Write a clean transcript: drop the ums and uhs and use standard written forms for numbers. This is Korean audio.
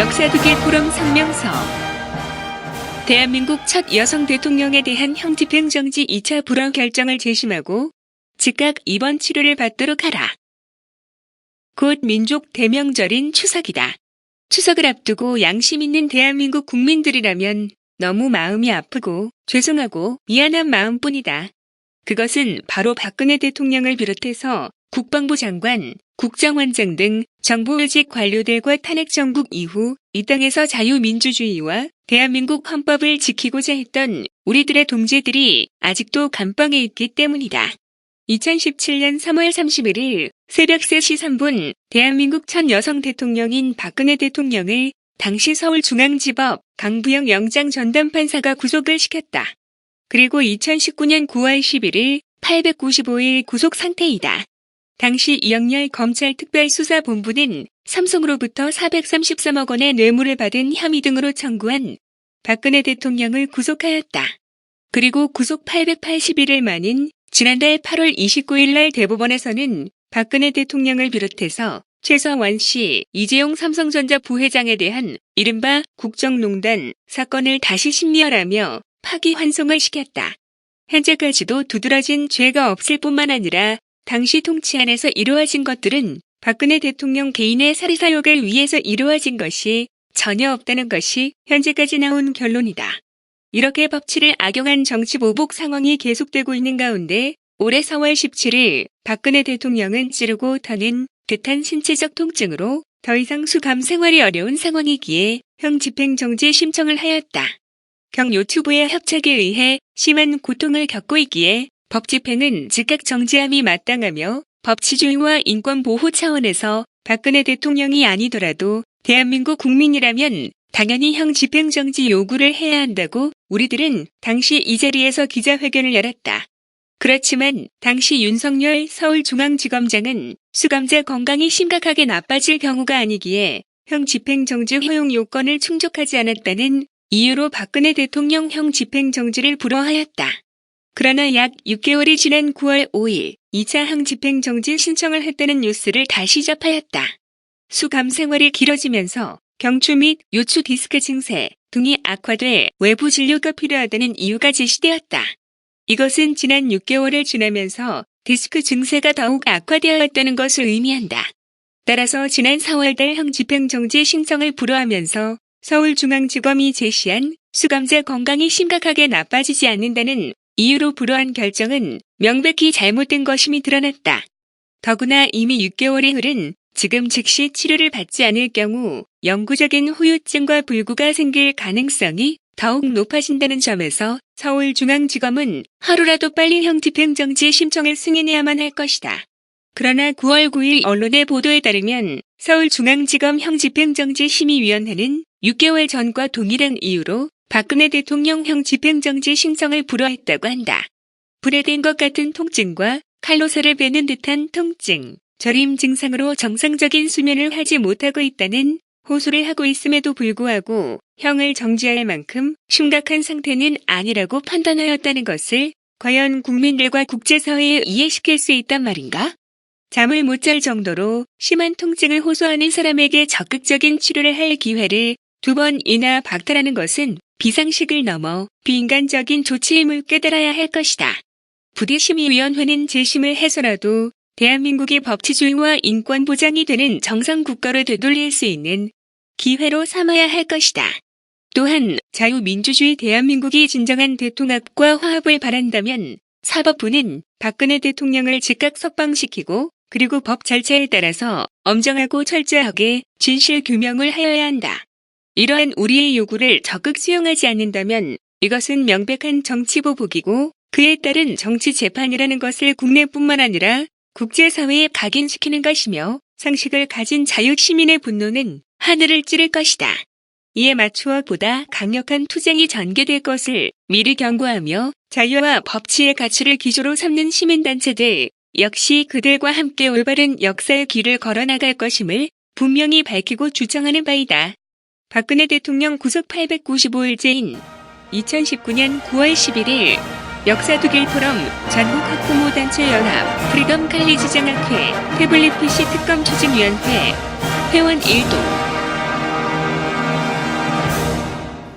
역사두길 포럼 성명서. 대한민국 첫 여성 대통령에 대한 형집행정지 2차 불허 결정을 재심하고 즉각 입원 치료를 받도록 하라. 곧 민족 대명절인 추석이다. 추석을 앞두고 양심 있는 대한민국 국민들이라면 너무 마음이 아프고 죄송하고 미안한 마음뿐이다. 그것은 바로 박근혜 대통령을 비롯해서 국방부 장관, 국정원장 등 정보요직 관료들과 탄핵 정국 이후 이 땅에서 자유민주주의와 대한민국 헌법을 지키고자 했던 우리들의 동지들이 아직도 감방에 있기 때문이다. 2017년 3월 31일 새벽 3시 3분 대한민국 첫 여성 대통령인 박근혜 대통령을 당시 서울중앙지법 강부영 영장 전담판사가 구속을 시켰다. 그리고 2019년 9월 11일 895일 구속 상태이다. 당시 이영렬 검찰특별수사본부는 삼성으로부터 433억 원의 뇌물을 받은 혐의 등으로 청구한 박근혜 대통령을 구속하였다. 그리고 구속 881일 만인 지난달 8월 29일 날 대법원에서는 박근혜 대통령을 비롯해서 최서원 씨, 이재용 삼성전자 부회장에 대한 이른바 국정농단 사건을 다시 심리하라며 파기환송을 시켰다. 현재까지도 두드러진 죄가 없을 뿐만 아니라 당시 통치 안에서 이루어진 것들은 박근혜 대통령 개인의 사리사욕을 위해서 이루어진 것이 전혀 없다는 것이 현재까지 나온 결론이다. 이렇게 법치를 악용한 정치 보복 상황이 계속되고 있는 가운데 올해 4월 17일 박근혜 대통령은 찌르고 터는 듯한 신체적 통증으로 더 이상 수감 생활이 어려운 상황이기에 형집행정지 신청을 하였다. 경요튜브의 협착에 의해 심한 고통을 겪고 있기에 법 집행은 즉각 정지함이 마땅하며 법치주의와 인권보호 차원에서 박근혜 대통령이 아니더라도 대한민국 국민이라면 당연히 형집행정지 요구를 해야 한다고 우리들은 당시 이 자리에서 기자회견을 열었다. 그렇지만 당시 윤석열 서울중앙지검장은 수감자 건강이 심각하게 나빠질 경우가 아니기에 형집행정지 허용 요건을 충족하지 않았다는 이유로 박근혜 대통령 형집행정지를 불허하였다. 그러나 약 6개월이 지난 9월 5일 2차 형집행정지 신청을 했다는 뉴스를 다시 접하였다. 수감 생활이 길어지면서 경추 및 요추 디스크 증세 등이 악화돼 외부 진료가 필요하다는 이유가 제시되었다. 이것은 지난 6개월을 지나면서 디스크 증세가 더욱 악화되었다는 것을 의미한다. 따라서 지난 4월달 형집행정지 신청을 불허하면서 서울중앙지검이 제시한 수감자 건강이 심각하게 나빠지지 않는다는 이유로 불허한 결정은 명백히 잘못된 것임이 드러났다. 더구나 이미 6개월이 흐른 지금 즉시 치료를 받지 않을 경우 영구적인 후유증과 불구가 생길 가능성이 더욱 높아진다는 점에서 서울중앙지검은 하루라도 빨리 형집행정지 신청을 승인해야만 할 것이다. 그러나 9월 9일 언론의 보도에 따르면 서울중앙지검 형집행정지 심의위원회는 6개월 전과 동일한 이유로 박근혜 대통령 형집행정지 신청을 불허했다고 한다. 불에 댄 것 같은 통증과 칼로사를 베는 듯한 통증, 저림 증상으로 정상적인 수면을 하지 못하고 있다는 호소를 하고 있음에도 불구하고 형을 정지할 만큼 심각한 상태는 아니라고 판단하였다는 것을 과연 국민들과 국제사회에 이해시킬 수 있단 말인가? 잠을 못 잘 정도로 심한 통증을 호소하는 사람에게 적극적인 치료를 할 기회를 2번이나 박탈하는 것은 비상식을 넘어 비인간적인 조치임을 깨달아야 할 것이다. 부디 심의위원회는 재심을 해서라도 대한민국의 법치주의와 인권 보장이 되는 정상국가로 되돌릴 수 있는 기회로 삼아야 할 것이다. 또한 자유민주주의 대한민국이 진정한 대통합과 화합을 바란다면 사법부는 박근혜 대통령을 즉각 석방시키고 그리고 법 절차에 따라서 엄정하고 철저하게 진실 규명을 하여야 한다. 이러한 우리의 요구를 적극 수용하지 않는다면 이것은 명백한 정치보복이고 그에 따른 정치재판이라는 것을 국내뿐만 아니라 국제사회에 각인시키는 것이며 상식을 가진 자유시민의 분노는 하늘을 찌를 것이다. 이에 맞추어 보다 강력한 투쟁이 전개될 것을 미리 경고하며 자유와 법치의 가치를 기조로 삼는 시민단체들 역시 그들과 함께 올바른 역사의 길을 걸어나갈 것임을 분명히 밝히고 주장하는 바이다. 박근혜 대통령 구속 895일째인 2019년 9월 11일 역사두길 포럼 전국학부모단체연합 프리덤 칼리지 장학회 태블릿 PC 특검 추진위원회 회원 1동